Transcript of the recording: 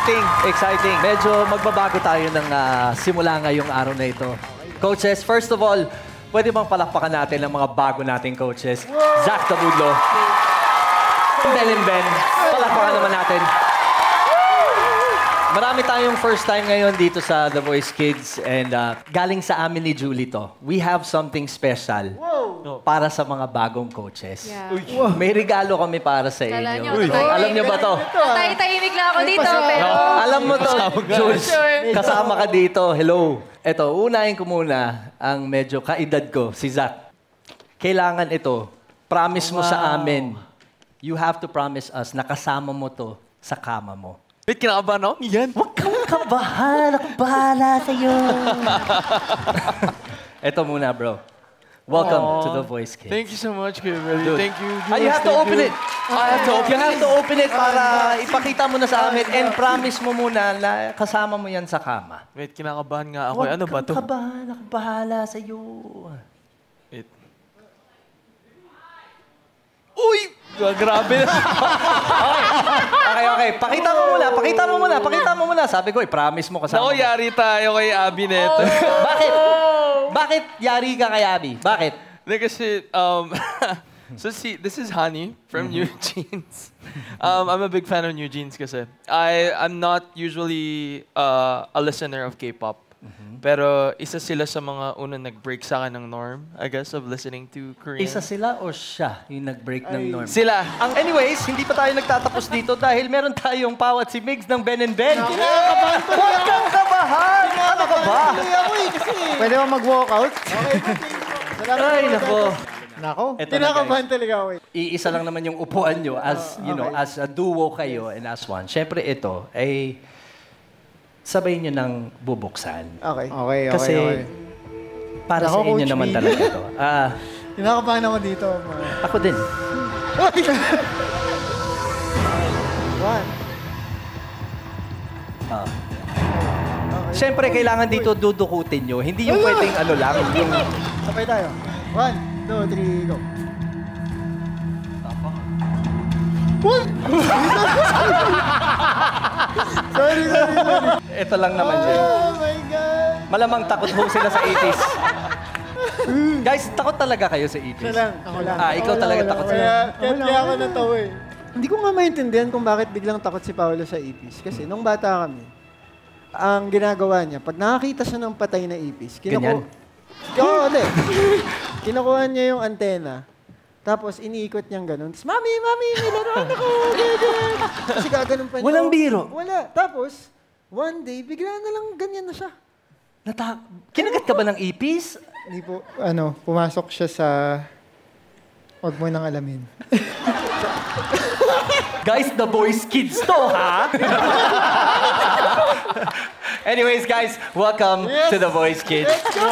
Exciting, exciting. Medyo magbabago tayo ng simula ngayong araw na ito. Coaches, first of all, pwede bang palakpakan natin ang mga bago nating coaches? Zach Tabudlo, Ben and Ben, palakpakan naman natin. Marami tayong first time ngayon dito sa The Voice Kids and galing sa amin ni Julie to. We have something special para sa mga bagong coaches. Yeah. May regalo kami para sa inyo. Alam niyo ba to? Tahimik lang ako dito, pero... Alam mo to, Jules. Kasama ka dito. Hello. Eto, unahin ko muna ang medyo kaedad ko, si Zach. Kailangan ito, promise mo sa amin. You have to promise us na kasama mo to sa kama mo. Wait, kinakabahan ako? Yan. Huwag kang kabahan. Ako bahala sa'yo. Ito muna, bro. Welcome to The Voice Kids. Thank you so much, Kuya Belly. Thank you. You have to open it. You have to open it para ipakita mo na sa amin and promise mo muna na kasama mo yan sa kama. Wait, kinakabahan nga ako. Ano ba to? Huwag kang kabahan. Ako bahala sa'yo. Wait. Uy! Grabe na. Okay. Pakita mo muna. Sabi ko, promise mo kasama mo. Naku, yari tayo kay Abby neto. Bakit yari ka kay Abby? Bakit? Kasi, so see, this is Honey from New Jeans. I'm a big fan of New Jeans kasi. I'm not usually a listener of K-pop. Pero isa sila sa mga unang nag-break sa akin ng norm, I guess, of listening to Korean. Isa sila o siya yung nag-break ng norm? Sila. Anyways, hindi pa tayo nagtatapos dito dahil meron tayong pawat si Migs ng Ben and Ben. Huwag kang kabahan! Ano ka ba? Pwede ba mag-walkout? Ay, nako. Nako, kinakabahan talaga ako. Iisa lang naman yung upuan nyo as, you know, as a duo kayo and as one. Siyempre ito ay sabay nyo nang bubuksan. Okay. Kasi para sa inyo naman talaga ito. Kinakabahan ako dito. Ako din. One. Siyempre, kailangan dito dudukutin nyo. Hindi yung pwedeng ano lang. Yung... Sabay tayo. 1, 2, 3, go. What? Sorry. Ito lang naman yun. Oh my God. Malamang takot ho sila sa 80s. Guys, takot talaga kayo sa 80s? Ako lang. Ikaw talaga takot sa 80s. Kaya ako natawa eh. Hindi ko nga maintindihan kung bakit biglang takot si Paolo sa ipis. Kasi nung bata kami, ang ginagawa niya, pag nakakita siya ng patay na ipis, kinukuha niya yung antena, tapos iniikot niyang ganun. Tapos, Mami, may laruan ako. Kasi gaganon pa niya. Walang biro? Wala. Tapos, one day, bigla na lang ganyan na siya. Kinagat ka ba ng ipis? Hindi po, pumasok siya sa... Huwag mo nang alamin. Guys, The Voice Kids to, ha? Anyways, guys, welcome to The Voice Kids. Let's go!